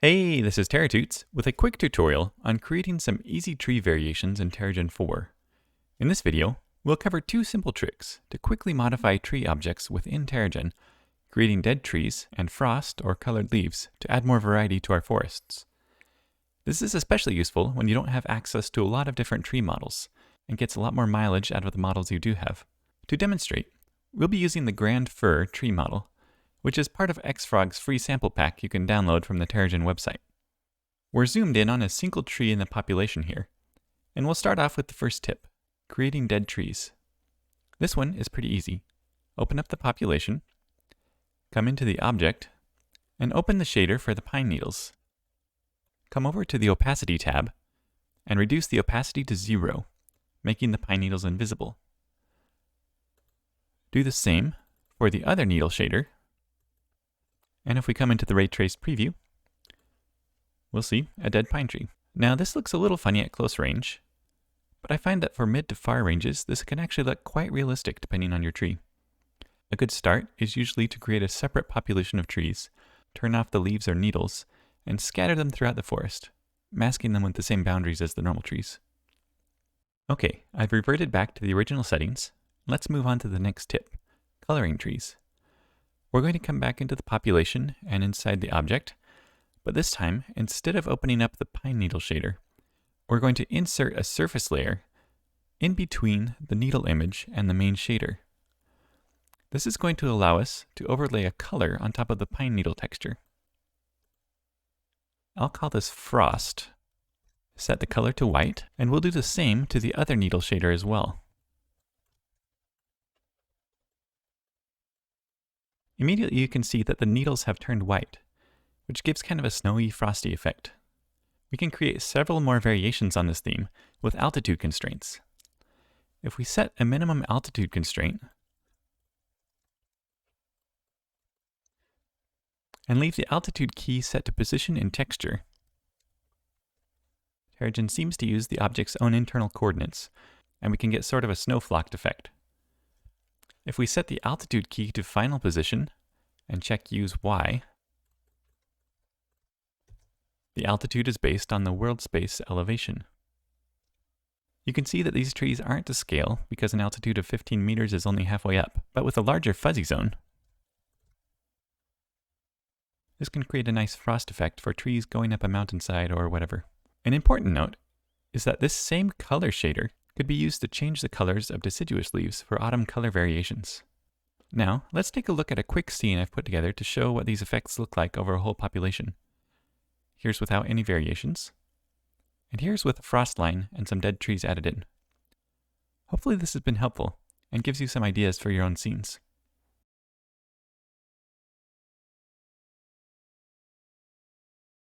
Hey, this is Terratoots with a quick tutorial on creating some easy tree variations in Terragen 4. In this video, we'll cover two simple tricks to quickly modify tree objects within Terragen, creating dead trees and frost or colored leaves to add more variety to our forests. This is especially useful when you don't have access to a lot of different tree models and gets a lot more mileage out of the models you do have. To demonstrate, we'll be using the Grand Fir tree model, which is part of Xfrog's free sample pack you can download from the Terragen website. We're zoomed in on a single tree in the population here, and we'll start off with the first tip, creating dead trees. This one is pretty easy. Open up the population, come into the object, and open the shader for the pine needles. Come over to the opacity tab, and reduce the opacity to 0, making the pine needles invisible. Do the same for the other needle shader, and if we come into the ray trace preview, we'll see a dead pine tree. Now this looks a little funny at close range, but I find that for mid to far ranges, this can actually look quite realistic depending on your tree. A good start is usually to create a separate population of trees, turn off the leaves or needles, and scatter them throughout the forest, masking them with the same boundaries as the normal trees. Okay, I've reverted back to the original settings. Let's move on to the next tip, coloring trees. We're going to come back into the population and inside the object, but this time, instead of opening up the pine needle shader, we're going to insert a surface layer in between the needle image and the main shader. This is going to allow us to overlay a color on top of the pine needle texture. I'll call this Frost. Set the color to white, and we'll do the same to the other needle shader as well. Immediately you can see that the needles have turned white, which gives kind of a snowy, frosty effect. We can create several more variations on this theme with altitude constraints. If we set a minimum altitude constraint and leave the altitude key set to position in texture, Terragen seems to use the object's own internal coordinates, and we can get sort of a snowflocked effect. If we set the altitude key to final position and check use Y, the altitude is based on the world space elevation. You can see that these trees aren't to scale because an altitude of 15 meters is only halfway up, but with a larger fuzzy zone, this can create a nice frost effect for trees going up a mountainside or whatever. An important note is that this same color shader could be used to change the colors of deciduous leaves for autumn color variations. Now, let's take a look at a quick scene I've put together to show what these effects look like over a whole population. Here's without any variations, and here's with a frost line and some dead trees added in. Hopefully this has been helpful and gives you some ideas for your own scenes.